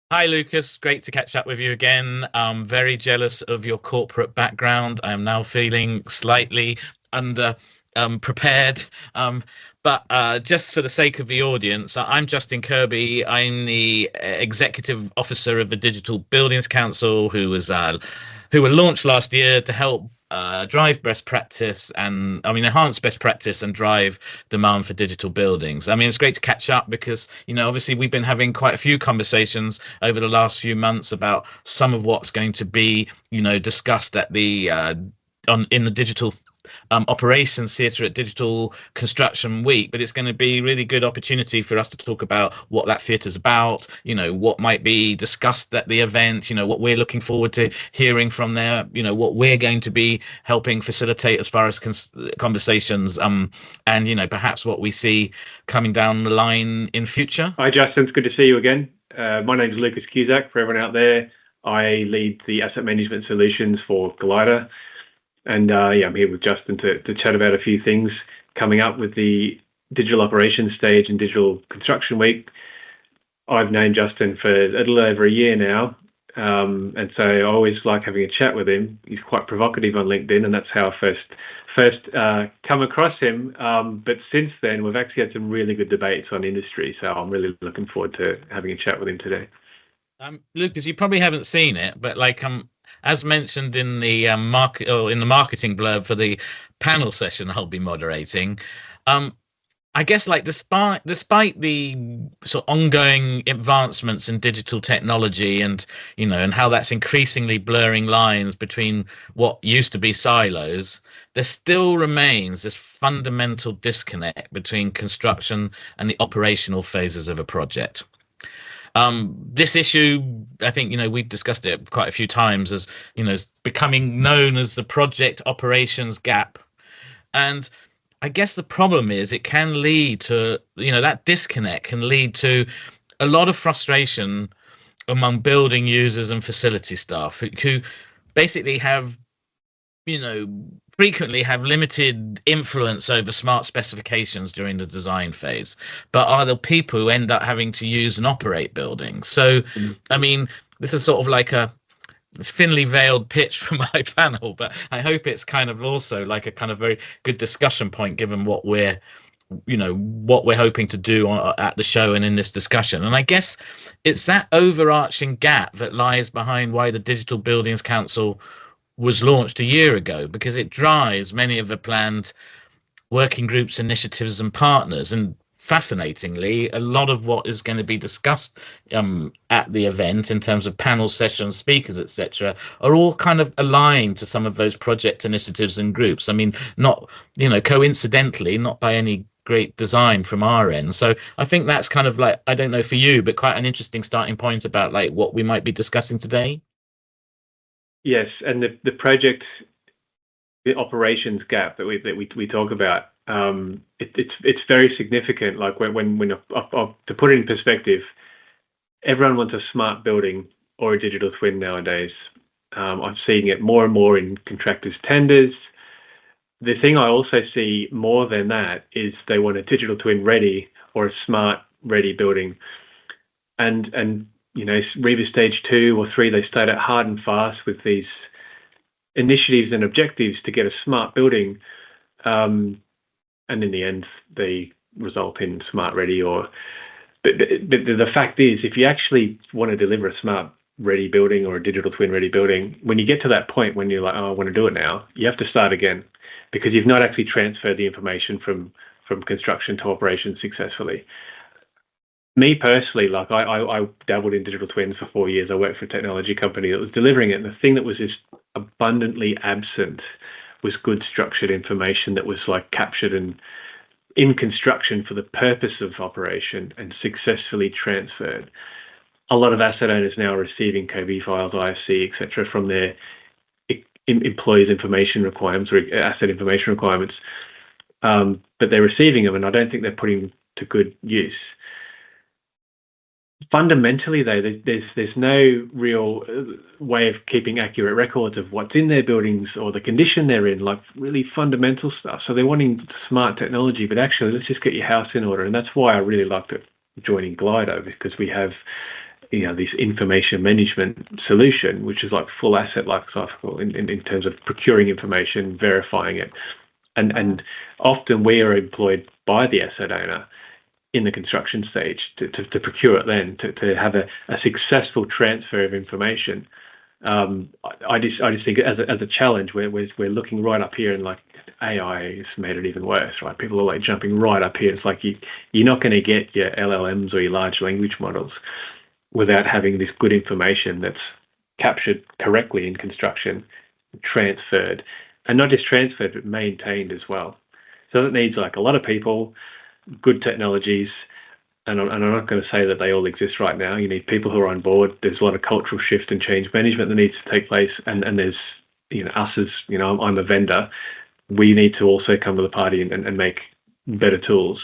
Hi, Lucas. Great to catch up with you again. I'm very jealous of your corporate background. I am now feeling slightly under prepared. But just for the sake of the audience, I'm Justin Kirby. I'm the executive officer of the Digital Buildings Council, who were launched last year to help drive best practice and enhance best practice and drive demand for digital buildings. I mean, it's great to catch up because, obviously we've been having quite a few conversations over the last few months about some of what's going to be, discussed at the on in the digital operations theatre at Digital Construction Week, but it's going to be a really good opportunity for us to talk about what that theatre is about, what might be discussed at the event, what we're looking forward to hearing from there, what we're going to be helping facilitate as far as conversations, and, perhaps what we see coming down the line in future. Hi, Justin. It's good to see you again. My name's Lucas Cusack. For everyone out there, I lead the asset management solutions for Glider. And I'm here with Justin to chat about a few things coming up with the digital operations stage and Digital Construction Week. I've known Justin for a little over a year now, and so I always like having a chat with him. He's quite provocative on LinkedIn, and that's how I first come across him. But since then, we've actually had some really good debates on industry, so I'm really looking forward to having a chat with him today. Lucas, you probably haven't seen it, but as mentioned in the marketing blurb for the panel session I'll be moderating, I guess despite the sort of ongoing advancements in digital technology and how that's increasingly blurring lines between what used to be silos, there still remains this fundamental disconnect between construction and the operational phases of a project. This issue, I think, we've discussed it quite a few times as, is becoming known as the project operations gap. And I guess the problem is it can lead to, that disconnect can lead to a lot of frustration among building users and facility staff who basically have, frequently have limited influence over smart specifications during the design phase, but are the people who end up having to use and operate buildings. So, I mean, this is sort of like a thinly veiled pitch for my panel, but I hope it's kind of also like a kind of very good discussion point given what we're hoping to do at the show and in this discussion. And I guess it's that overarching gap that lies behind why the Digital Buildings Council was launched a year ago, because it drives many of the planned working groups, initiatives and partners. And fascinatingly, a lot of what is going to be discussed at the event in terms of panel sessions, speakers, etc., are all kind of aligned to some of those project initiatives and groups. I mean, not, coincidentally, not by any great design from our end. So I think that's kind of like, I don't know for you, but quite an interesting starting point about like what we might be discussing today. Yes, and the operations gap that we talk about, it's very significant. Like when to put it in perspective, everyone wants a smart building or a digital twin nowadays. I'm seeing it more and more in contractors' tenders. The thing I also see more than that is they want a digital twin ready or a smart ready building, and Reba Stage 2 or 3, they start out hard and fast with these initiatives and objectives to get a smart building, and in the end, they result in smart ready. But the fact is, if you actually want to deliver a smart ready building or a digital twin ready building, when you get to that point when you're like, oh, I want to do it now, you have to start again because you've not actually transferred the information from construction to operations successfully. Me personally, like I dabbled in digital twins for 4 years. I worked for a technology company that was delivering it. And the thing that was just abundantly absent was good structured information that was like captured in construction for the purpose of operation and successfully transferred. A lot of asset owners now are receiving KB files, IFC, etc., from their employees' information requirements or asset information requirements, but they're receiving them, and I don't think they're putting them to good use. Fundamentally, though, there's no real way of keeping accurate records of what's in their buildings or the condition they're in, like really fundamental stuff. So they're wanting smart technology, but actually, let's just get your house in order. And that's why I really liked it joining Glider, because we have this information management solution, which is like full asset lifecycle in terms of procuring information, verifying it, and often we are employed by the asset owner in the construction stage to procure it, then to have a successful transfer of information. I just think as a challenge, we're looking right up here, and like AI has made it even worse, right? People are like jumping right up here. It's like you're not going to get your LLMs or your large language models without having this good information that's captured correctly in construction, transferred, and not just transferred but maintained as well. So it needs like a lot of people, good technologies, and I'm not going to say that they all exist right now. You need people who are on board. There's a lot of cultural shift and change management that needs to take place, and there's us as I'm a vendor. We need to also come to the party and make better tools,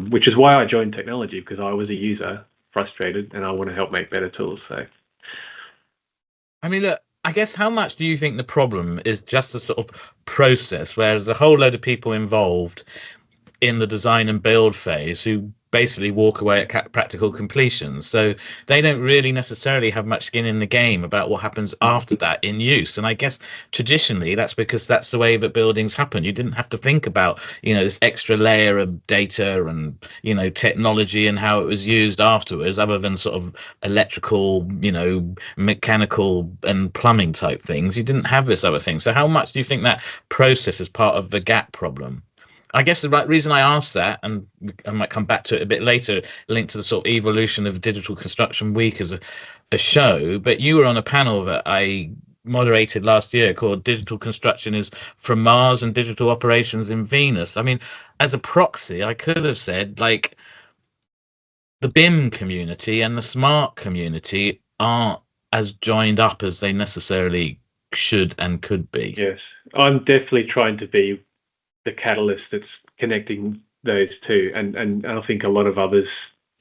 which is why I joined technology, because I was a user, frustrated, and I want to help make better tools. So, I mean, look, I guess how much do you think the problem is just a sort of process where there's a whole load of people involved in the design and build phase who basically walk away at practical completion, so they don't really necessarily have much skin in the game about what happens after that in use? And I guess traditionally that's because that's the way that buildings happen. You didn't have to think about this extra layer of data and technology and how it was used afterwards, other than sort of electrical, mechanical and plumbing type things. You didn't have this other thing. So how much do you think that process is part of the gap problem? I guess the right reason I asked that, and I might come back to it a bit later, linked to the sort of evolution of Digital Construction Week as a show, but you were on a panel that I moderated last year called Digital Construction is from Mars and Digital Operations in Venus. I mean, as a proxy, I could have said, like, the BIM community and the smart community aren't as joined up as they necessarily should and could be. Yes, I'm definitely trying to be the catalyst that's connecting those two, and I think a lot of others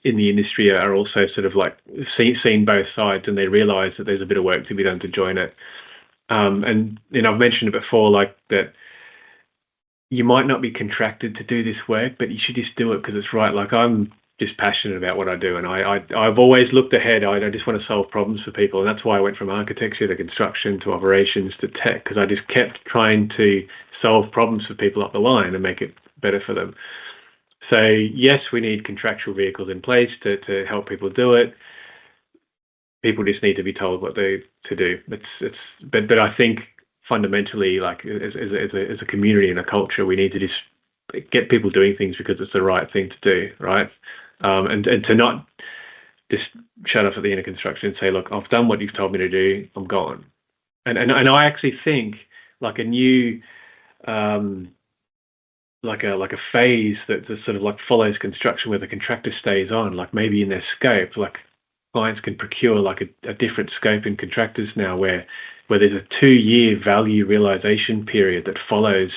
in the industry are also sort of like seeing both sides, and they realize that there's a bit of work to be done to join it. And I've mentioned it before, like that you might not be contracted to do this work, but you should just do it because it's right. Like, I'm just passionate about what I do, and I've always looked ahead. I just want to solve problems for people, and that's why I went from architecture to construction to operations to tech, because I just kept trying to solve problems for people up the line and make it better for them. So yes, we need contractual vehicles in place to help people do it. People just need to be told what to do. But I think fundamentally, like as a community and a culture, we need to just get people doing things because it's the right thing to do, right? And to not just shut up at the end of construction and say, look, I've done what you've told me to do, I'm gone. And I actually think like a new like a phase that sort of like follows construction where the contractor stays on, like maybe in their scope, like clients can procure like a different scope in contractors now where there's a 2-year value realization period that follows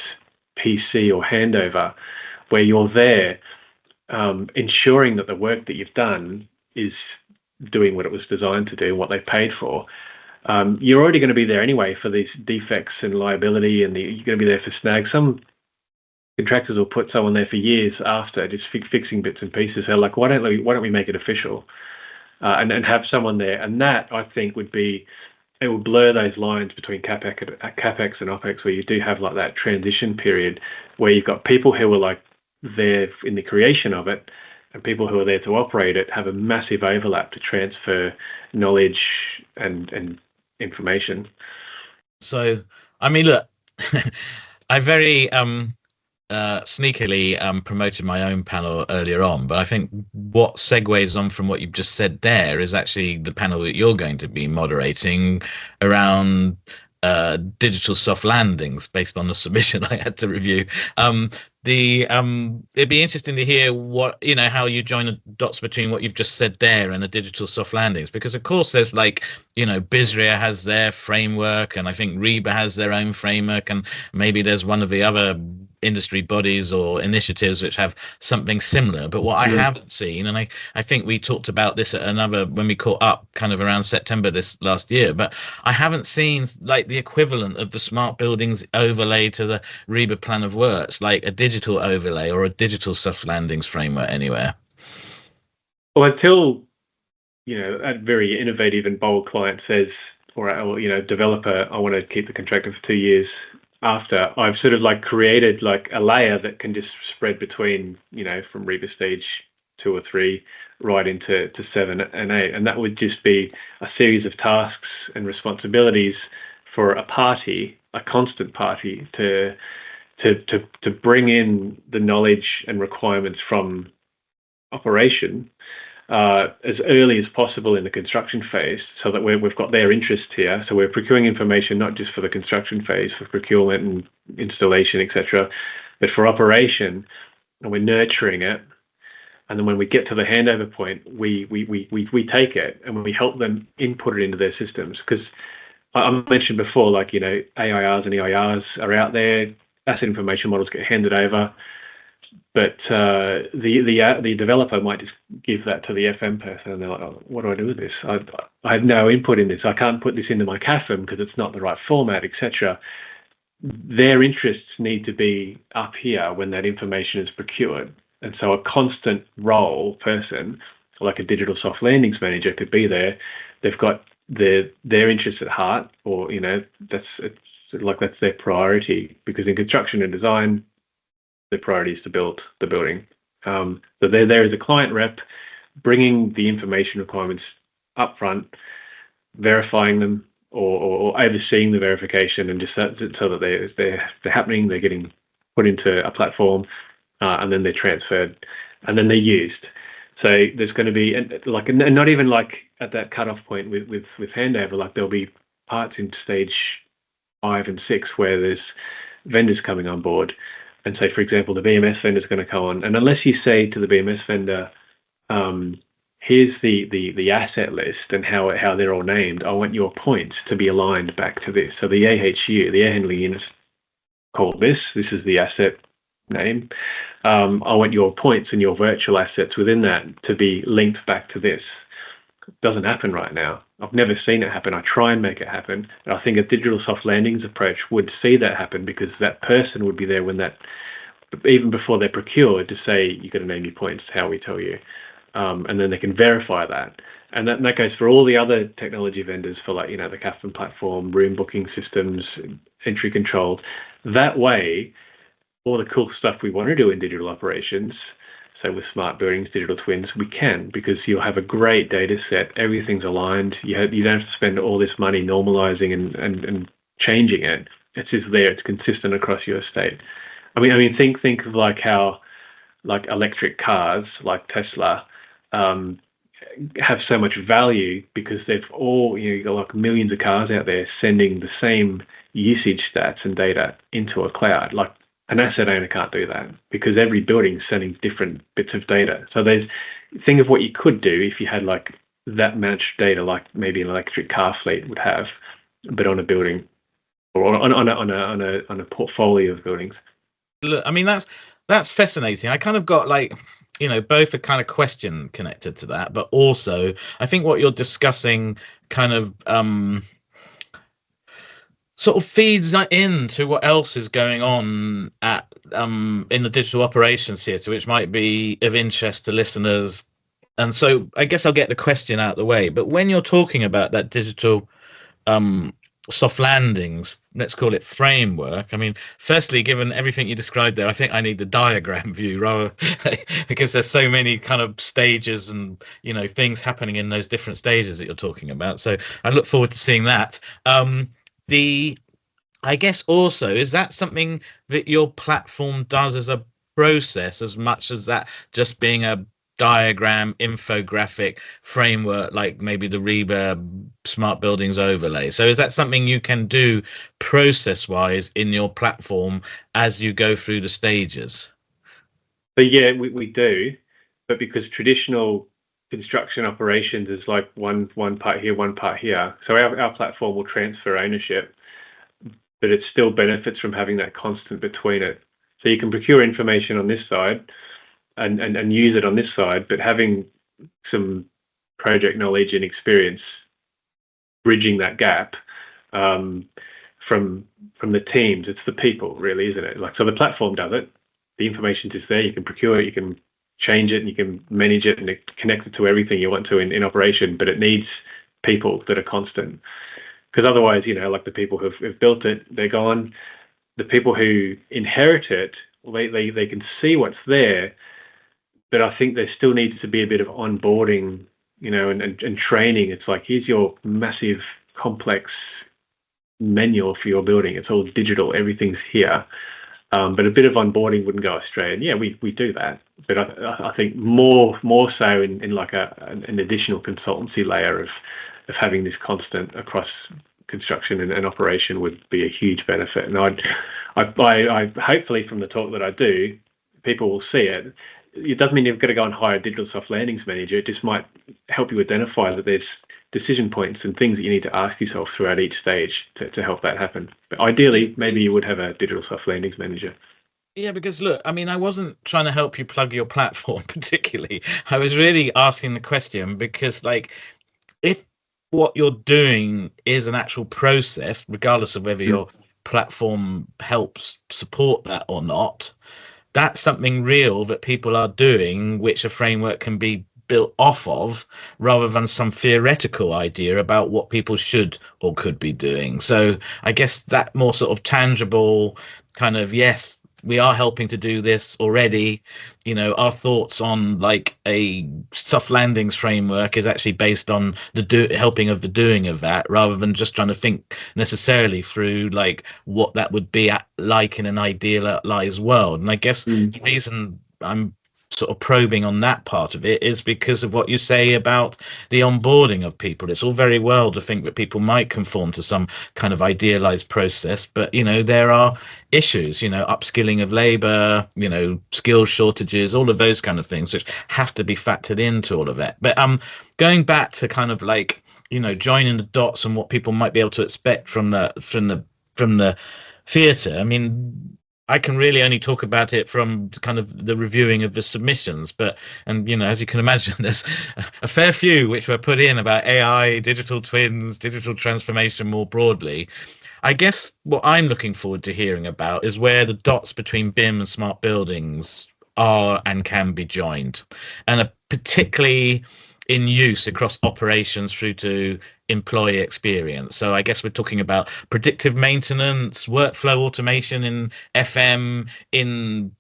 PC or handover, where you're there ensuring that the work that you've done is doing what it was designed to do, what they paid for. You're already going to be there anyway for these defects and liability, and you're going to be there for snags. Some contractors will put someone there for years after, just fixing bits and pieces. They're like, why don't we make it official and have someone there? And that, I think, it would blur those lines between capex and opex, where you do have like that transition period where you've got people who are like there in the creation of it, and people who are there to operate it have a massive overlap to transfer knowledge and information. So, I mean, look, I very sneakily promoted my own panel earlier on, but I think what segues on from what you've just said there is actually the panel that you're going to be moderating around digital soft landings, based on the submission I had to review. It'd be interesting to hear how you join the dots between what you've just said there and the digital soft landings, because of course there's like BISRIA has their framework, and I think REBA has their own framework, and maybe there's one of the other industry bodies or initiatives which have something similar. But what I haven't seen, and I think we talked about this at another when we caught up kind of around September this last year, but I haven't seen like the equivalent of the smart buildings overlay to the REBA plan of works, like a digital overlay or a digital soft landings framework anywhere. Well, until a very innovative and bold client says, or developer, I want to keep the contractor for 2 years. After I've sort of like created like a layer that can just spread between, from Reba stage 2 or 3 right into 7 and 8, and that would just be a series of tasks and responsibilities for a party, a constant party, to bring in the knowledge and requirements from operation as early as possible in the construction phase, so that we've got their interest here. So we're procuring information not just for the construction phase, for procurement and installation, etc., but for operation, and we're nurturing it. And then when we get to the handover point, we take it and we help them input it into their systems. Because I mentioned before, like, AIRs and EIRs are out there. Asset information models get handed over, but the developer might just give that to the FM person, and they're like, oh, what do I do with this? I have no input in this. I can't put this into my CAFM because it's not the right format, etc. Their interests need to be up here when that information is procured. And so a constant role person, like a digital soft landings manager, could be there. They've got their interests at heart, or that's their priority, because in construction and design, the priority is to build the building. So they're there as a client rep, bringing the information requirements up front, verifying them, or overseeing the verification, and just so that they're happening, they're getting put into a platform, and then they're transferred, and then they're used. So there's going to be, and not even like at that cutoff point with handover, like there'll be parts in stage 5 and 6 where there's vendors coming on board. And so, for example, the BMS vendor is going to come on, and unless you say to the BMS vendor, here's the asset list and how they're all named, I want your points to be aligned back to this. So the AHU, the air handling units, called this is the asset name. I want your points and your virtual assets within that to be linked back to this. It doesn't happen right now. I've never seen it happen. I try and make it happen. And I think a digital soft landings approach would see that happen, because that person would be there when that, even before they're procured, to say, you've got to name your points, how we tell you. And then they can verify that. And that goes for all the other technology vendors, for like, the CAFM platform, room booking systems, entry controlled. That way, all the cool stuff we want to do in digital operations, so with smart buildings, digital twins, we can, because you'll have a great data set, everything's aligned, you don't have to spend all this money normalizing and changing it. It's just there, it's consistent across your estate. I mean, think of like how, like, electric cars like Tesla have so much value, because they've all, you've got like millions of cars out there sending the same usage stats and data into a cloud. Like, an asset owner can't do that, because every building is sending different bits of data. So think of what you could do if you had like that much data, like maybe an electric car fleet would have, but on a building, or on a portfolio of buildings. Look, I mean, that's fascinating. I kind of got like, both a kind of question connected to that, but also I think what you're discussing kind of sort of feeds into what else is going on at in the digital operations theatre, which might be of interest to listeners. And so I guess I'll get the question out of the way. But when you're talking about that digital soft landings, let's call it framework, I mean, firstly, given everything you described there, I think I need the diagram view, rather, because there's so many kind of stages and things happening in those different stages that you're talking about. So I look forward to seeing that. I guess also, is that something that your platform does as a process, as much as that just being a diagram, infographic framework, like maybe the Reba Smart Buildings overlay? So is that something you can do process-wise in your platform as you go through the stages? But yeah, we do, but because traditional construction operations is like one part here, one part here. So our platform will transfer ownership, but it still benefits from having that constant between it. So you can procure information on this side and use it on this side, but having some project knowledge and experience bridging that gap from the teams. It's the people, really, isn't it? Like, so the platform does it. The information's just there. You can procure it. You can change it and you can manage it and connect it to everything you want to in operation, but it needs people that are constant. Because otherwise, like the people who've built it, they're gone. The people who inherit it, well, they can see what's there, but I think there still needs to be a bit of onboarding, and training. It's like, here's your massive, complex manual for your building. It's all digital. Everything's here. But a bit of onboarding wouldn't go astray. And yeah, we do that. But I think more so in like an additional consultancy layer of having this constant across construction and operation would be a huge benefit. And I hopefully from the talk that I do, people will see it. It doesn't mean you've got to go and hire a digital soft landings manager. It just might help you identify that there's decision points and things that you need to ask yourself throughout each stage to help that happen. But ideally, maybe you would have a digital soft landings manager. Yeah, because look, I mean, I wasn't trying to help you plug your platform particularly. I was really asking the question because, like, if what you're doing is an actual process, regardless of whether your platform helps support that or not, that's something real that people are doing, which a framework can be built off of, rather than some theoretical idea about what people should or could be doing. So I guess that more sort of tangible kind of, yes, we are helping to do this already. Our thoughts on like a soft landings framework is actually based on the helping of the doing of that, rather than just trying to think necessarily through like what that would be like in an idealized world. And I guess the reason I'm sort of probing on that part of it is because of what you say about the onboarding of people. It's all very well to think that people might conform to some kind of idealized process, but there are issues, upskilling of labor, skills shortages, all of those kind of things which have to be factored into all of that. But going back to kind of like joining the dots and what people might be able to expect from the theatre. I mean, I can really only talk about it from kind of the reviewing of the submissions, and as you can imagine, there's a fair few which were put in about AI, digital twins, digital transformation more broadly. I guess what I'm looking forward to hearing about is where the dots between BIM and smart buildings are and can be joined, and particularly in use across operations through to employee experience. So I guess we're talking about predictive maintenance, workflow automation in FM, in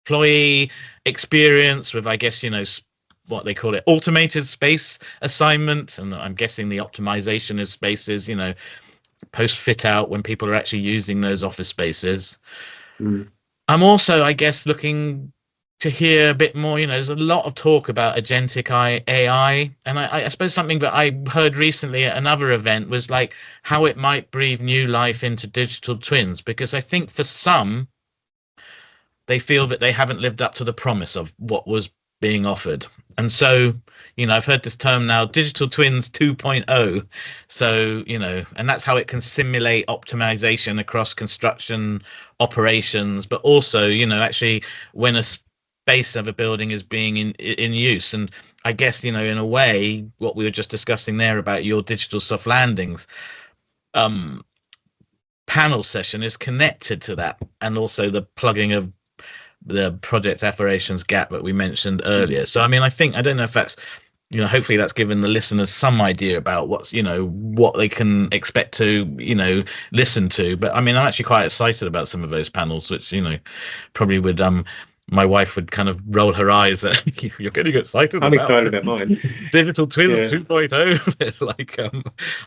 employee experience with, I guess, what they call it, automated space assignment. And I'm guessing the optimization of spaces, post fit out when people are actually using those office spaces. I'm also, I guess, looking to hear a bit more. There's a lot of talk about agentic AI, and I suppose something that I heard recently at another event was like how it might breathe new life into digital twins, because I think for some, they feel that they haven't lived up to the promise of what was being offered. And so, I've heard this term now, digital twins 2.0. So, and that's how it can simulate optimization across construction operations, but also, actually when a space of a building is being in use. And I guess, in a way, what we were just discussing there about your digital soft landings panel session is connected to that, and also the plugging of the project operations gap that we mentioned earlier. So I mean, I don't know if that's, hopefully that's given the listeners some idea about what's, what they can expect to, listen to. But I mean, I'm actually quite excited about some of those panels, which, probably would my wife would kind of roll her eyes at. You're getting excited. I'm excited about mine. Digital twins 2.0. Like,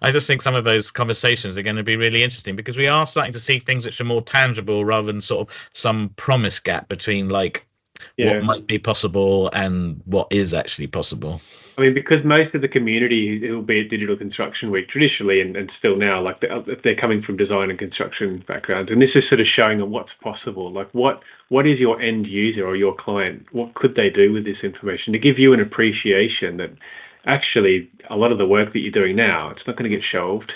I just think some of those conversations are going to be really interesting, because we are starting to see things which are more tangible rather than sort of some promise gap between like what might be possible and what is actually possible. I mean, because most of the community who will be at Digital Construction Week traditionally and still now, like they're coming from design and construction backgrounds, and this is sort of showing them what's possible. Like what is your end user or your client? What could they do with this information to give you an appreciation that actually a lot of the work that you're doing now, it's not going to get shelved.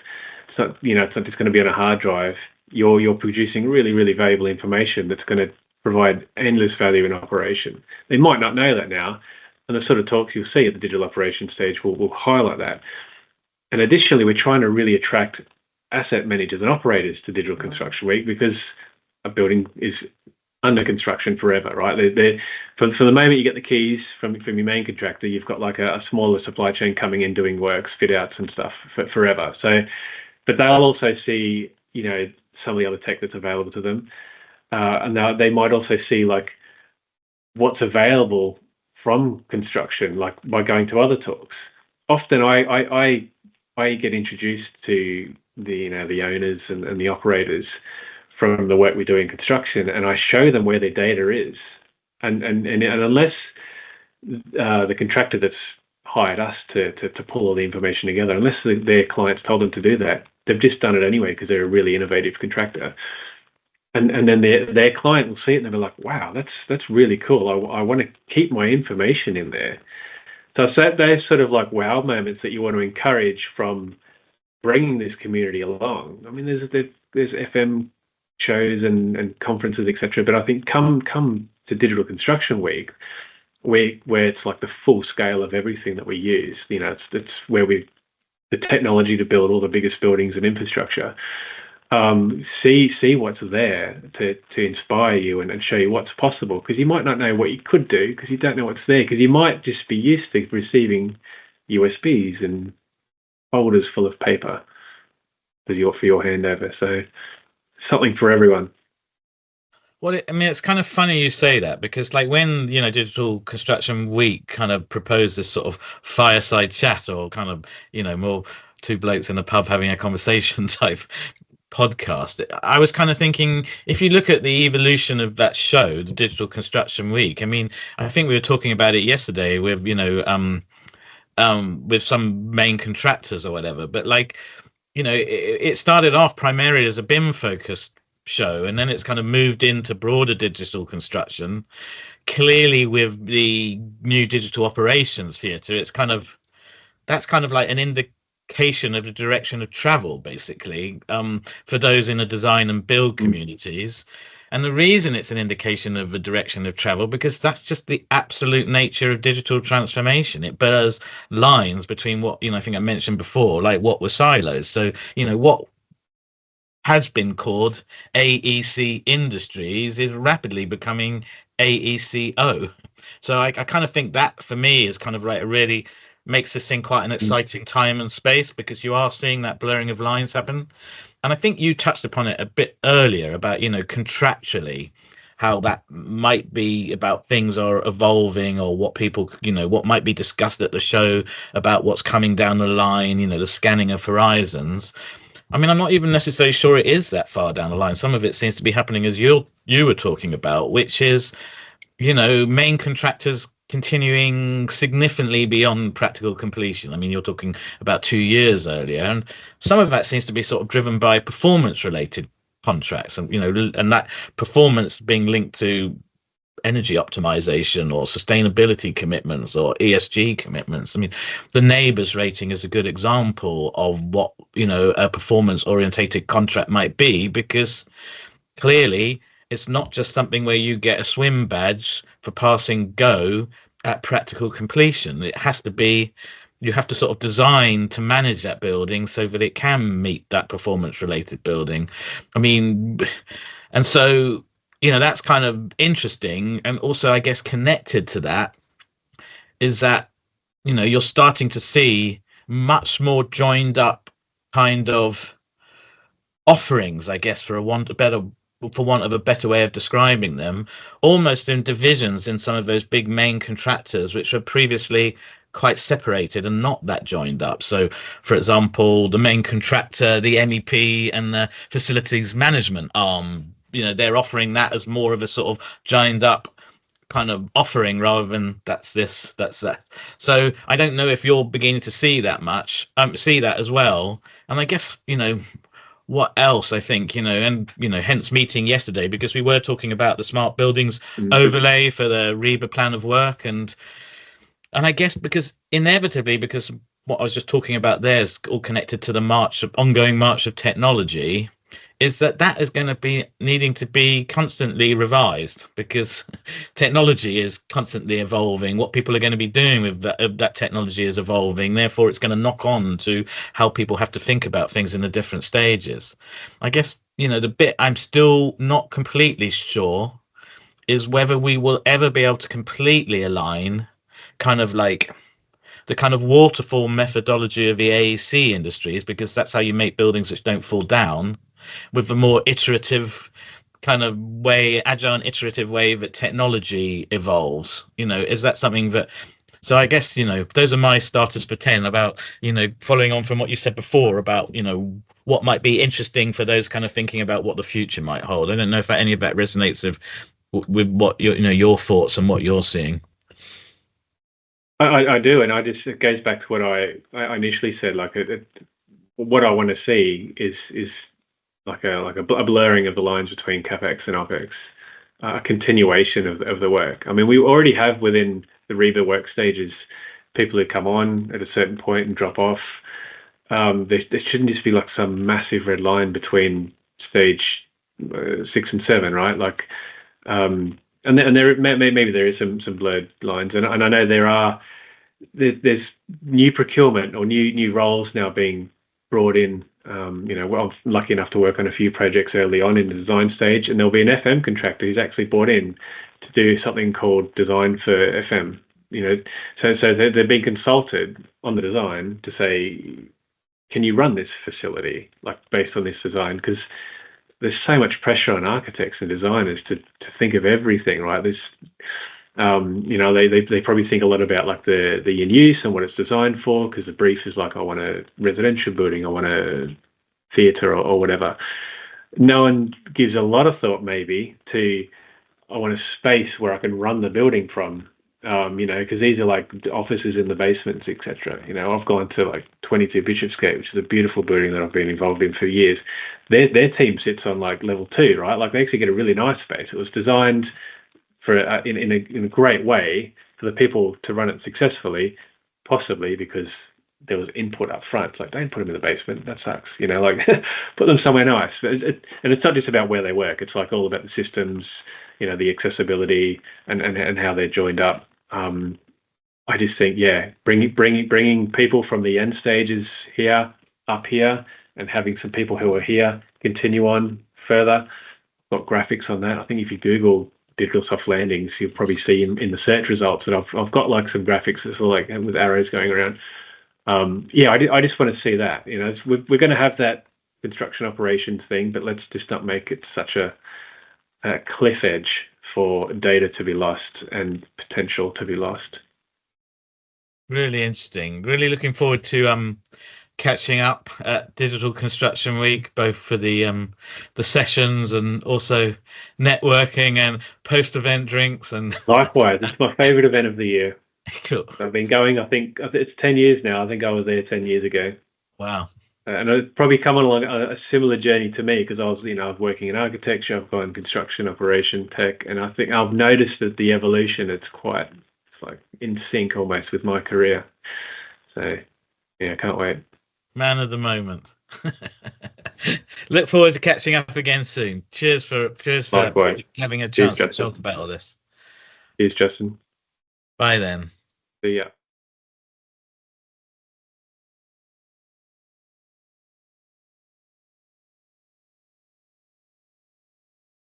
It's not, it's not just going to be on a hard drive. You're producing really, really valuable information that's going to provide endless value in operation. They might not know that now. And the sort of talks you'll see at the digital operations stage will highlight that. And additionally, we're trying to really attract asset managers and operators to Digital Construction Week, because a building is under construction forever, right? They're for the moment you get the keys from your main contractor, you've got like a smaller supply chain coming in doing works, fit outs and stuff forever. So, but they'll also see, some of the other tech that's available to them, and they might also see like what's available from construction, like by going to other talks. Often I get introduced to the owners and the operators from the work we do in construction, and I show them where their data is, and unless the contractor that's hired us to pull all the information together, unless their clients told them to do that, they've just done it anyway because they're a really innovative contractor. And then their client will see it and they'll be like, wow, that's really cool. I want to keep my information in there. So they're sort of like wow moments that you want to encourage from bringing this community along. I mean, there's FM shows and conferences, etc. But I think come to Digital Construction Week, where it's like the full scale of everything that we use. It's where the technology to build all the biggest buildings and infrastructure. See what's there to inspire you and show you what's possible, because you might not know what you could do because you don't know what's there, because you might just be used to receiving USBs and folders full of paper for your handover. So something for everyone. Well, it's kind of funny you say that, because like when, Digital Construction Week kind of proposed this sort of fireside chat, or kind of, more two blokes in a pub having a conversation type podcast, I was kind of thinking, if you look at the evolution of that show, the Digital Construction Week, I mean, I think we were talking about it yesterday with, with some main contractors or whatever, but like, it started off primarily as a BIM focused show, and then it's kind of moved into broader digital construction. Clearly with the new digital operations theatre, that's kind of like an indication of the direction of travel, basically, for those in the design and build communities. And the reason it's an indication of the direction of travel, because that's just the absolute nature of digital transformation. It blurs lines between what, I think I mentioned before, like what were silos. So, what has been called AEC Industries is rapidly becoming AECO. So I kind of think that for me is kind of like really makes this thing quite an exciting time and space, because you are seeing that blurring of lines happen. And I think you touched upon it a bit earlier about, contractually, how that might be about things are evolving, or what people, what might be discussed at the show about what's coming down the line, the scanning of horizons. I mean, I'm not even necessarily sure it is that far down the line. Some of it seems to be happening as you were talking about, which is, main contractors continuing significantly beyond practical completion. I mean, you're talking about 2 years earlier, and some of that seems to be sort of driven by performance related contracts, and and that performance being linked to energy optimization or sustainability commitments or ESG commitments. I mean, the neighbors rating is a good example of what, a performance orientated contract might be, because clearly it's not just something where you get a swim badge for passing go at practical completion. It has to be, you have to sort of design to manage that building so that it can meet that performance related building. I mean, and so, that's kind of interesting. And also, I guess, connected to that is that, you're starting to see much more joined up kind of offerings, I guess, for want of a better way of describing them, almost in divisions in some of those big main contractors, which were previously quite separated and not that joined up. So, for example, the main contractor, the MEP, and the facilities management arm, they're offering that as more of a sort of joined up kind of offering, rather than that's this, that's that. So I don't know if you're beginning to see that as well. And I guess, what else, I think, and hence meeting yesterday, because we were talking about the smart buildings overlay for the REBA plan of work, and I guess because inevitably, because what I was just talking about there is all connected to the ongoing march of technology, is that is going to be needing to be constantly revised, because technology is constantly evolving. What people are going to be doing with that technology is evolving. Therefore, it's going to knock on to how people have to think about things in the different stages. I guess, the bit I'm still not completely sure is whether we will ever be able to completely align kind of like the kind of waterfall methodology of the AEC industries, because that's how you make buildings which don't fall down, with the more iterative kind of way, agile and iterative way that technology evolves. Is that something that, so I guess, those are my starters for 10 about, following on from what you said before about, what might be interesting for those kind of thinking about what the future might hold. I don't know if any of that resonates with what your thoughts and what you're seeing. I do, and it goes back to what I initially said. Like, what I want to see is like a blurring of the lines between capex and opex, a continuation of the work. I mean, we already have within the Reba work stages people who come on at a certain point and drop off. There shouldn't just be like some massive red line between stage 6 and 7, right? Like, and there maybe there is some blurred lines, and I know there's new procurement or new roles now being brought in. I'm lucky enough to work on a few projects early on in the design stage, and there'll be an FM contractor who's actually brought in to do something called design for FM. So they're being consulted on the design to say, can you run this facility like based on this design? Because there's so much pressure on architects and designers to think of everything, right? There's they probably think a lot about like the in use and what it's designed for, because the brief is like, I want a residential building, I want a theatre or whatever. No one gives a lot of thought maybe to, I want a space where I can run the building from, because these are like offices in the basements, etc. I've gone to like 22 Bishopsgate, which is a beautiful building that I've been involved in for years. Their team sits on like level 2, right? Like they actually get a really nice space. It was designed for in a great way for the people to run it successfully, possibly because there was input up front. It's like, don't put them in the basement, that sucks. Like put them somewhere nice. And it's not just about where they work. It's like all about the systems, the accessibility and how they're joined up. I just think, bringing people from the end stages here up here, and having some people who are here continue on further. Got graphics on that. I think if you Google digital soft landings, you'll probably see in the search results that I've got like some graphics that's like with arrows going around. I just want to see that. We're going to have that construction operations thing, but let's just not make it such a cliff edge for data to be lost and potential to be lost. Really interesting. Really looking forward to catching up at Digital Construction Week, both for the sessions and also networking and post-event drinks. And likewise, it's my favorite event of the year. Cool. I've been going, I think it's 10 years now. I think I was there 10 years ago. Wow. And it's probably come along a similar journey to me, because I was working in architecture, I've gone construction, operation, tech, and I think I've noticed that the evolution, it's like in sync almost with my career. So yeah, I can't wait. Man of the moment. Look forward to catching up again soon. Cheers for having a chance to talk about all this. Cheers, Justin. Bye then. See ya.